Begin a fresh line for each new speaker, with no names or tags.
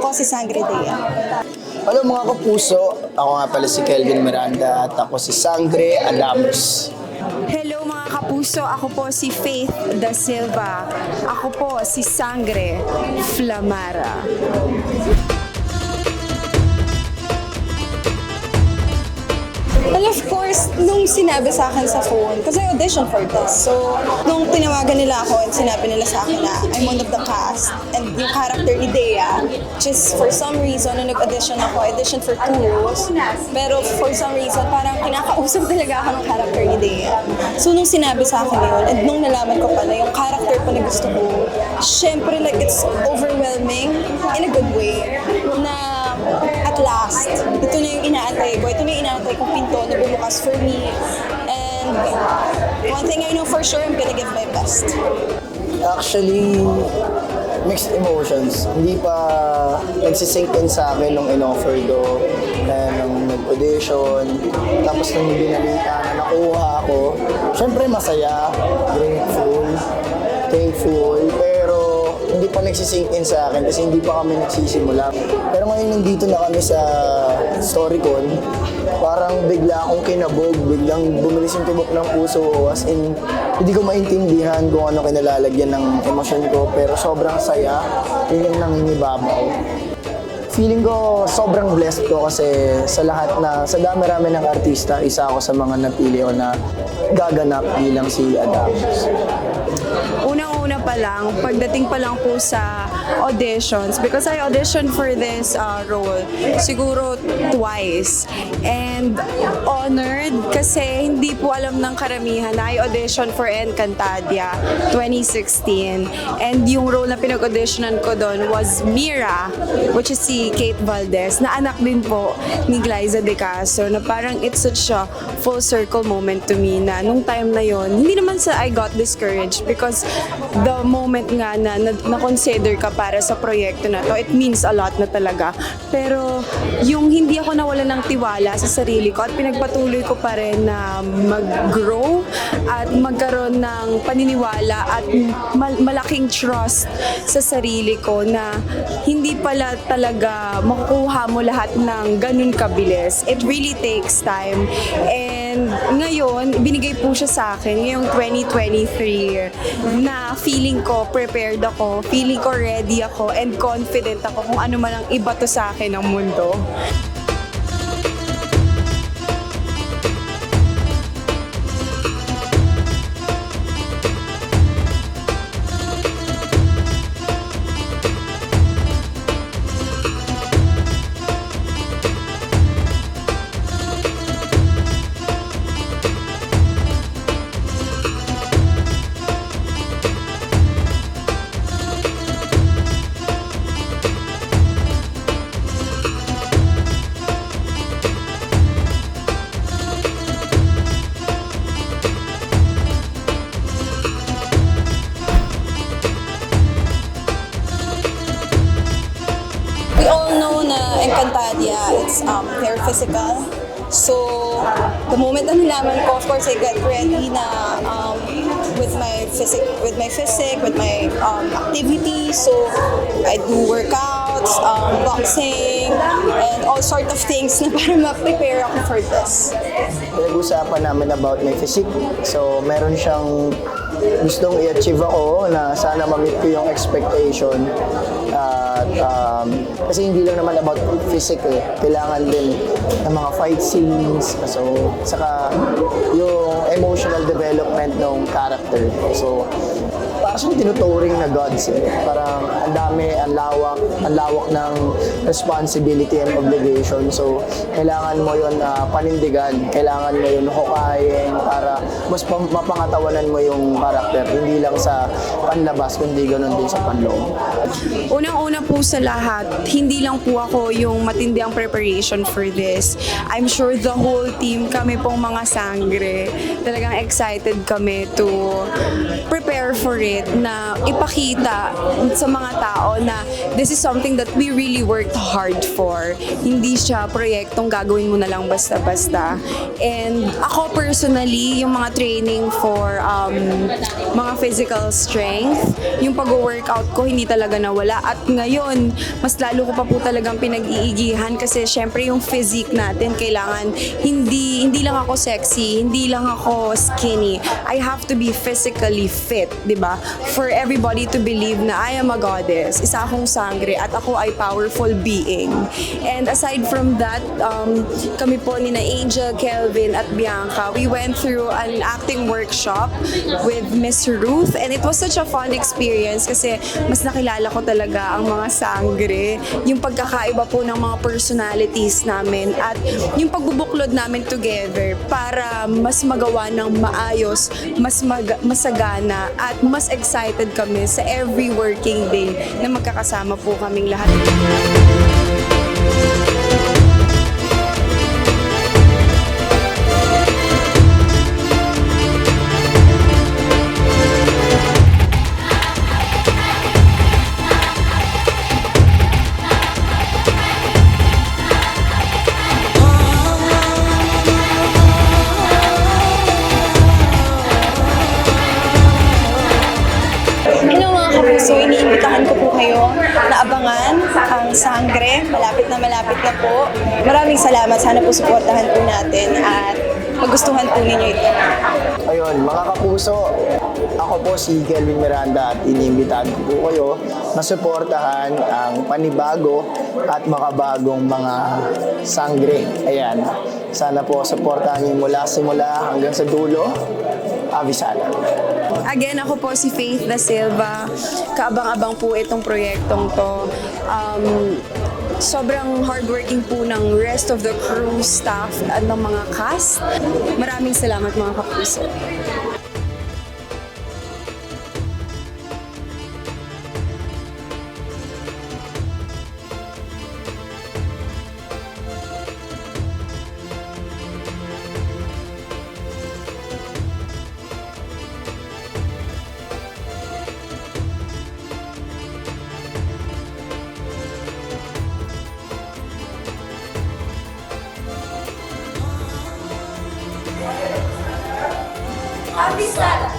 ako si Sangre Dea.
Hello mga kapuso, ako nga pala si Kelvin Miranda at ako si Sangre Adamus.
Hello mga kapuso, ako po si Faith Da Silva. Ako po si Sangre Flamara.
Well, of course, nung sinabi sa akin sa phone, kasi I auditioned for this. So, nung tinawagan nila ako and sinabi nila sa akin na I'm one of the cast, and yung character ni Dea, just for some reason, nung nag-audition ako, I auditioned for 2 roles. Pero for some reason, parang kinakausap talaga ako ng character ni Dea. So, nung sinabi sa akin yun, and nung nalaman ko pa na yung character pa na gusto ko, syempre, like, it's overwhelming in a good way, na at last, ito na yung inaantay ko. Ito na yung inaantay kong pinto na bumukas for me. And one thing I know for sure, I'm gonna give my best.
Actually, mixed emotions. Hindi pa nagsisink in sa akin nung in-offer ko, nung nag-audition, tapos nung binalita na nakuha ako. Syempre masaya, grateful, thankful, pero hindi pa nagsisink in sa akin kasi hindi pa kami nagsisimula. Pero ngayon nandito na kami sa Storycon, parang bigla akong kinabog, biglang bumilis yung tibok ng puso ko, as in, hindi ko maintindihan kung ano kinalalagyan ng emosyon ko, pero sobrang saya, yun yung nangingibabaw. Feeling ko sobrang blessed ko kasi sa lahat na, sa dami-rami ng artista, isa ako sa mga napili o na gaganap bilang si Adamus.
Unang-una pa lang, pagdating pa lang po sa auditions, because I auditioned for this role siguro twice. And honored kasi hindi po alam ng karamihan na I auditioned for Encantadia 2016. And yung role na pinag-auditionan ko doon was Mira, which is si Kate Valdez, na anak din po ni Glyza De Castro, na parang it's such a full circle moment to me na nung time na yon, hindi naman sa I got discouraged because the moment nga na na-consider ka para sa proyekto na to, it means a lot na talaga. Pero yung hindi ako nawala ng tiwala sa sarili ko at pinagpatuloy ko pa rin na mag-grow at magkaroon ng paniniwala at malaking trust sa sarili ko na hindi pala talaga makukuha mo lahat ng ganun kabilis. It really takes time. And ngayon, binigay po siya sa akin ngayong 2023 na feeling ko prepared ako, feeling ko ready ako, and confident ako kung ano man ang ibato sa akin ng mundo.
We all know na Encantadia, it's very physical. So, the moment na nalaman ko, of course, I get ready na with my physique, with my activities. So, I do workouts, boxing, and all sort of things na para ma-prepare ako for this.
Pinag-usapan namin about my physique. So, meron siyang gustong i-achieve ako na sana ma-meet ko yung expectation. At kasi hindi lang naman about physique eh. Kailangan din ng mga fight scenes. So, saka yung emotional development ng character. So, parang siyang tinuturing na gods eh. Parang ang dami, ang lawak ng responsibility and obligation. So, kailangan mo yun panindigan, kailangan mo yun hukayin para mas mapangatawanan mo yung character. Hindi lang sa panlabas, kundi ganun din sa panloob.
Unang-una po sa lahat, hindi lang po ako yung matindi ang preparation for this. I'm sure the whole team, kami pong mga sangre, talagang excited kami to prepare for it, na ipakita sa mga tao na this is something that we really worked hard for. Hindi siya proyektong gagawin mo na lang basta-basta. And ako personally, yung mga training for mga physical strength. Yung pag-workout ko hindi talaga nawala. At ngayon, mas lalo ko pa po talagang pinag-iigihan kasi syempre yung physique natin kailangan hindi lang ako sexy, hindi lang ako skinny. I have to be physically fit, di ba? For everybody to believe na I am a goddess, isa akong sangre at ako ay powerful being. And aside from that, kami po ni na Angel, Kelvin at Bianca, we went through an acting workshop with Miss Ruth and it was such a fun experience kasi mas nakilala ko talaga ang mga sangre, yung pagkakaiba po ng mga personalities namin at yung pagbubuklod namin together para mas magawa ng maayos, masagana at mas excited kami sa every working day na magkakasama po kaming lahat.
Hello mga kapuso, iniimbitahan ko po kayo na abangan ang Sangre. Malapit na po. Maraming salamat. Sana po suportahan po natin at magustuhan po ninyo ito.
Ayun, mga kapuso, ako po si Kelvin Miranda at iniimbitahan ko po kayo na suportahan ang panibago at makabagong mga sangre. Ayan, sana po suportahan niyo mula simula hanggang sa dulo. Avisala.
Again, ako po si Faith Da Silva. Kaabang-abang po itong proyektong to. Sobrang hardworking po ng rest of the crew, staff at ng mga cast. Maraming salamat mga kapuso.
Avisada.